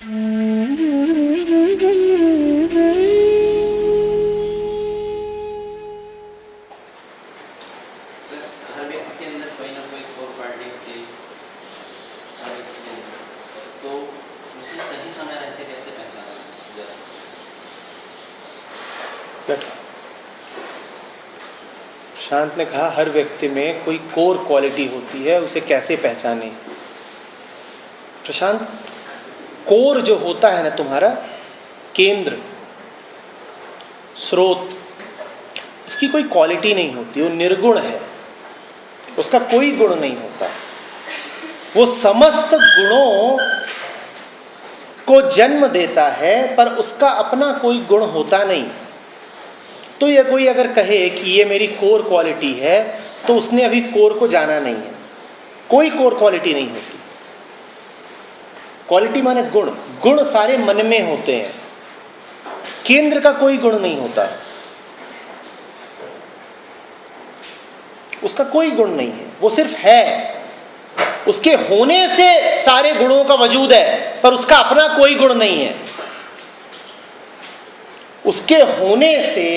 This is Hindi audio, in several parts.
हर व्यक्ति के अंदर कोई ना कोई कोर क्वालिटी होती है हर व्यक्ति के अंदर, तो उसे सही समय रहते कैसे पहचाना जा सकता? शांत ने कहा हर व्यक्ति में कोई कोर क्वालिटी होती है, उसे कैसे पहचाने। प्रशांत, कोर जो होता है ना तुम्हारा केंद्र, स्रोत, इसकी कोई क्वालिटी नहीं होती, वो निर्गुण है, उसका कोई गुण नहीं होता। वो समस्त गुणों को जन्म देता है पर उसका अपना कोई गुण होता नहीं। तो ये कोई अगर कहे कि ये मेरी कोर क्वालिटी है तो उसने अभी कोर को जाना नहीं है। कोई कोर क्वालिटी नहीं होती। क्वालिटी माने गुण, गुण सारे मन में होते हैं, केंद्र का कोई गुण नहीं होता, उसका कोई गुण नहीं है, वो सिर्फ है। उसके होने से सारे गुणों का वजूद है पर उसका अपना कोई गुण नहीं है। उसके होने से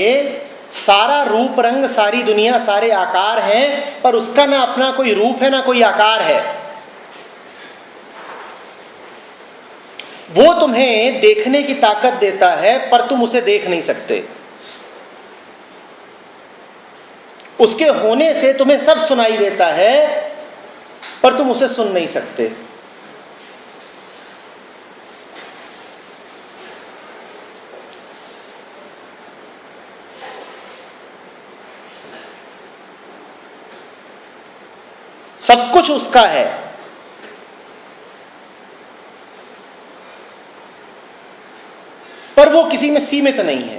सारा रूप रंग, सारी दुनिया, सारे आकार हैं पर उसका ना अपना कोई रूप है ना कोई आकार है। वो तुम्हें देखने की ताकत देता है पर तुम उसे देख नहीं सकते। उसके होने से तुम्हें सब सुनाई देता है पर तुम उसे सुन नहीं सकते। सब कुछ उसका है पर वो किसी में सीमित नहीं है।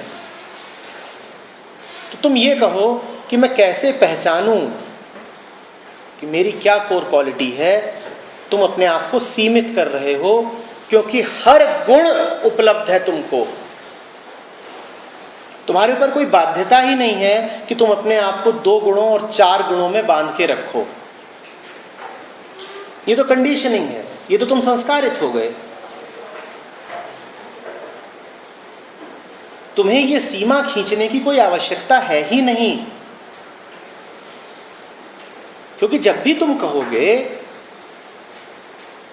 तो तुम ये कहो कि मैं कैसे पहचानूं कि मेरी क्या कोर क्वालिटी है। तुम अपने आप को सीमित कर रहे हो क्योंकि हर गुण उपलब्ध है तुमको। तुम्हारे ऊपर कोई बाध्यता ही नहीं है कि तुम अपने आप को 2 गुणों और 4 गुणों में बांध के रखो। ये तो कंडीशनिंग है, ये तो तुम संस्कारित हो गए। तुम्हें ये सीमा खींचने की कोई आवश्यकता है ही नहीं, क्योंकि जब भी तुम कहोगे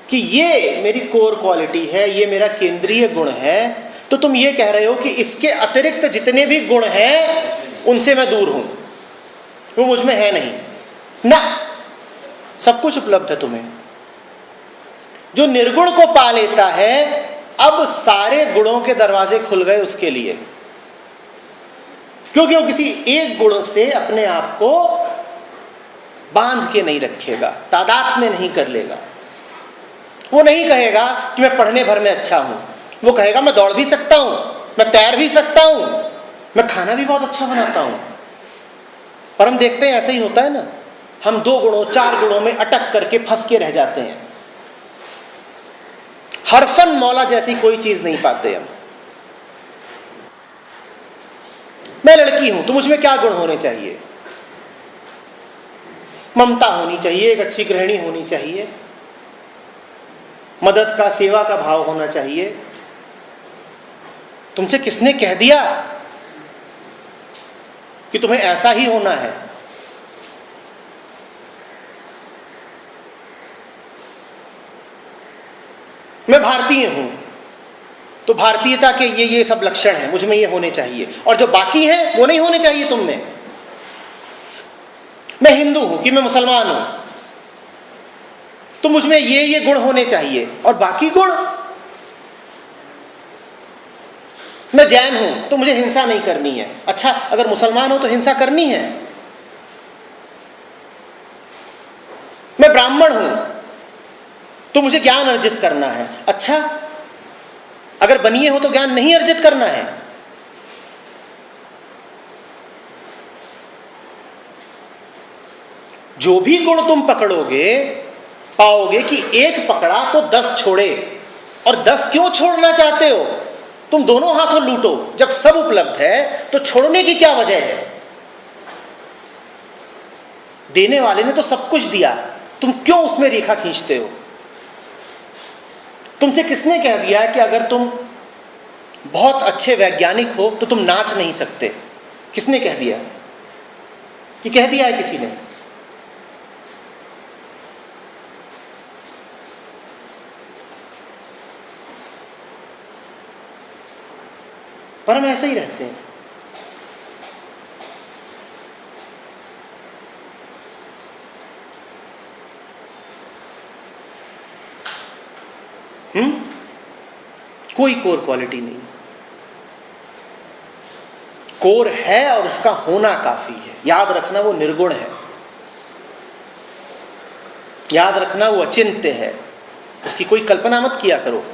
कि ये मेरी कोर क्वालिटी है, ये मेरा केंद्रीय गुण है, तो तुम ये कह रहे हो कि इसके अतिरिक्त जितने भी गुण हैं उनसे मैं दूर हूं, वो मुझ में है नहीं ना। सब कुछ उपलब्ध है तुम्हें। जो निर्गुण को पा लेता है, अब सारे गुणों के दरवाजे खुल गए उसके लिए, क्योंकि वो किसी एक गुण से अपने आप को बांध के नहीं रखेगा, तादाद में नहीं कर लेगा। वो नहीं कहेगा कि मैं पढ़ने भर में अच्छा हूं, वो कहेगा मैं दौड़ भी सकता हूं, मैं तैर भी सकता हूं, मैं खाना भी बहुत अच्छा बनाता हूं। पर हम देखते हैं ऐसा ही होता है ना, हम 2 गुणों 4 गुणों में अटक करके फंस के रह जाते हैं। हरफन मौला जैसी कोई चीज नहीं पाते हम। मैं लड़की हूं तो मुझ में क्या गुण होने चाहिए? ममता होनी चाहिए, एक अच्छी गृहिणी होनी चाहिए, मदद का, सेवा का भाव होना चाहिए। तुमसे किसने कह दिया कि तुम्हें ऐसा ही होना है? मैं भारतीय हूं तो भारतीयता के ये सब लक्षण हैं, मुझ में ये होने चाहिए, और जो बाकी हैं वो नहीं होने चाहिए तुम में। मैं हिंदू हूं कि मैं मुसलमान हूं तो मुझ में ये गुण होने चाहिए, और बाकी गुण। मैं जैन हूं तो मुझे हिंसा नहीं करनी है। अच्छा, अगर मुसलमान हो तो हिंसा करनी है। मैं ब्राह्मण हूं तो मुझे ज्ञान अर्जित करना है। अच्छा, अगर बनिए हो तो ज्ञान नहीं अर्जित करना है। जो भी गुण तुम पकड़ोगे पाओगे कि एक पकड़ा तो 10 छोड़े। और 10 क्यों छोड़ना चाहते हो? तुम दोनों हाथों लूटो। जब सब उपलब्ध है तो छोड़ने की क्या वजह है? देने वाले ने तो सब कुछ दिया, तुम क्यों उसमें रेखा खींचते हो? तुमसे किसने कह दिया है कि अगर तुम बहुत अच्छे वैज्ञानिक हो तो तुम नाच नहीं सकते? किसने कह दिया? कि कह दिया है किसी ने? पर हम ऐसे ही रहते हैं। कोई कोर क्वालिटी नहीं। कोर है और उसका होना काफी है। याद रखना वो निर्गुण है, याद रखना वो अचिंत्य है, उसकी कोई कल्पना मत किया करो।